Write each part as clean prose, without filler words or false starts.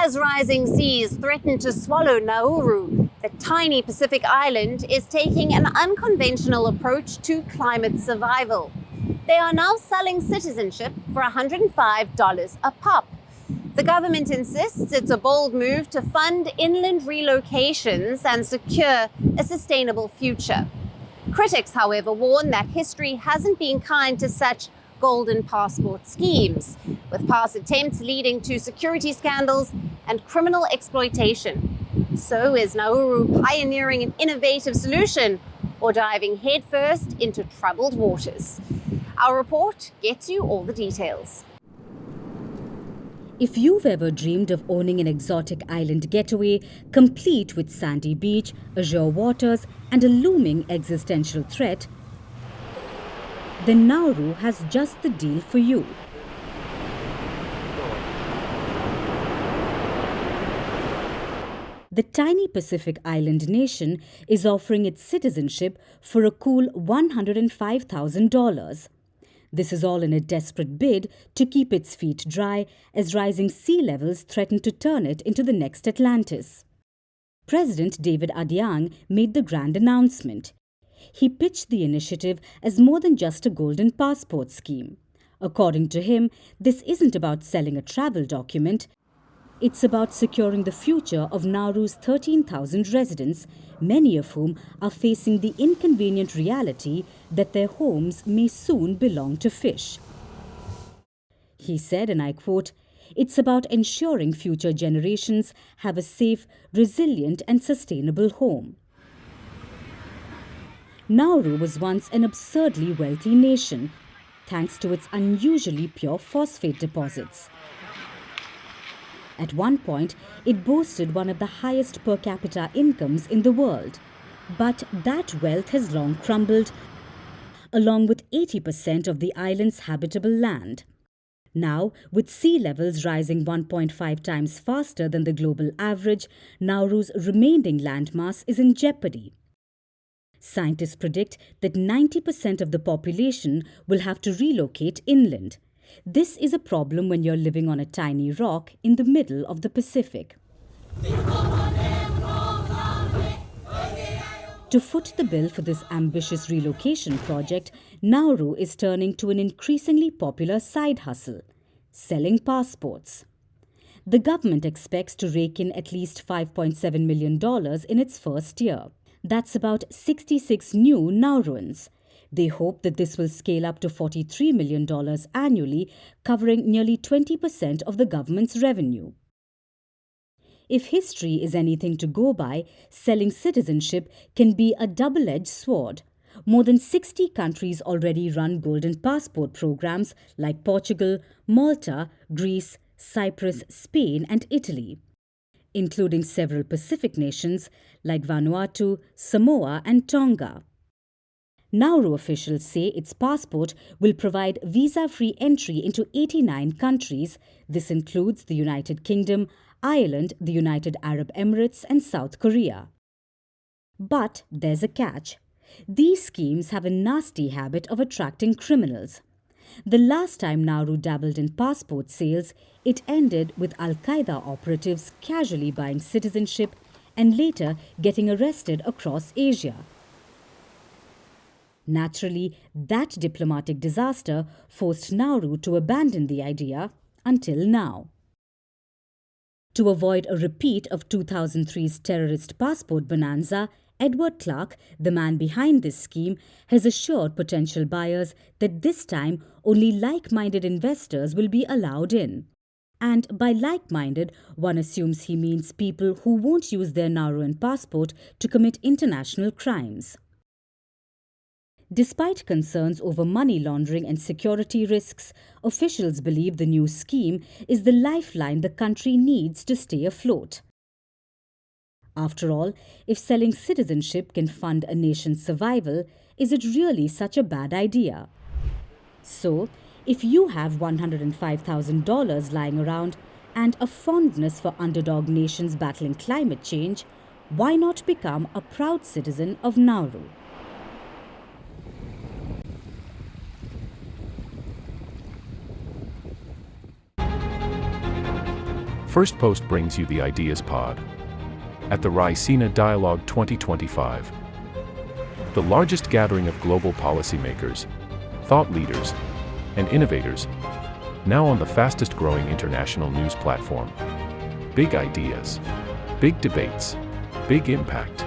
As rising seas threaten to swallow Nauru, the tiny Pacific island is taking an unconventional approach to climate survival. They are now selling citizenship for $105 a pop. The government insists it's a bold move to fund inland relocations and secure a sustainable future. Critics, however, warn that history hasn't been kind to such golden passport schemes, with past attempts leading to security scandals and criminal exploitation. So is Nauru pioneering an innovative solution or diving headfirst into troubled waters? Our report gets you all the details. If you've ever dreamed of owning an exotic island getaway, complete with sandy beach, azure waters, and a looming existential threat, then Nauru has just the deal for you. The tiny Pacific island nation is offering its citizenship for a cool $105,000. This is all in a desperate bid to keep its feet dry as rising sea levels threaten to turn it into the next Atlantis. President David Adeang made the grand announcement. He pitched the initiative as more than just a golden passport scheme. According to him, this isn't about selling a travel document. It's about securing the future of Nauru's 13,000 residents, many of whom are facing the inconvenient reality that their homes may soon belong to fish. He said, and I quote, "It's about ensuring future generations have a safe, resilient and sustainable home." Nauru was once an absurdly wealthy nation, thanks to its unusually pure phosphate deposits. At one point, it boasted one of the highest per capita incomes in the world. But that wealth has long crumbled, along with 80% of the island's habitable land. Now, with sea levels rising 1.5 times faster than the global average, Nauru's remaining landmass is in jeopardy. Scientists predict that 90% of the population will have to relocate inland. This is a problem when you're living on a tiny rock in the middle of the Pacific. To foot the bill for this ambitious relocation project, Nauru is turning to an increasingly popular side hustle: selling passports. The government expects to rake in at least $5.7 million in its first year. That's about 66 new Nauruans. They hope that this will scale up to $43 million annually, covering nearly 20% of the government's revenue. If history is anything to go by, selling citizenship can be a double-edged sword. More than 60 countries already run golden passport programs like Portugal, Malta, Greece, Cyprus, Spain and Italy, including several Pacific nations like Vanuatu, Samoa and Tonga. Nauru officials say its passport will provide visa-free entry into 89 countries. This includes the United Kingdom, Ireland, the United Arab Emirates and South Korea. But there's a catch. These schemes have a nasty habit of attracting criminals. The last time Nauru dabbled in passport sales, it ended with Al-Qaeda operatives casually buying citizenship and later getting arrested across Asia. Naturally, that diplomatic disaster forced Nauru to abandon the idea until now. To avoid a repeat of 2003's terrorist passport bonanza, Edward Clark, the man behind this scheme, has assured potential buyers that this time only like-minded investors will be allowed in. And by like-minded, one assumes he means people who won't use their Nauruan passport to commit international crimes. Despite concerns over money laundering and security risks, officials believe the new scheme is the lifeline the country needs to stay afloat. After all, if selling citizenship can fund a nation's survival, is it really such a bad idea? So, if you have $105,000 lying around and a fondness for underdog nations battling climate change, why not become a proud citizen of Nauru? Firstpost brings you the Ideas Pod. At the Raisina Dialogue 2025. The largest gathering of global policymakers, thought leaders, and innovators, now on the fastest growing international news platform. Big ideas, big debates, big impact.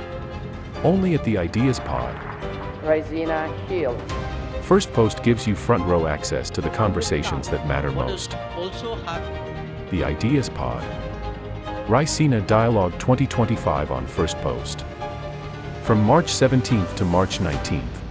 Only at the Ideas Pod. Raisina Hill. Firstpost gives you front row access to the conversations that matter most. The Ideas Pod. Raisina Dialogue 2025 on Firstpost. From March 17th to March 19th.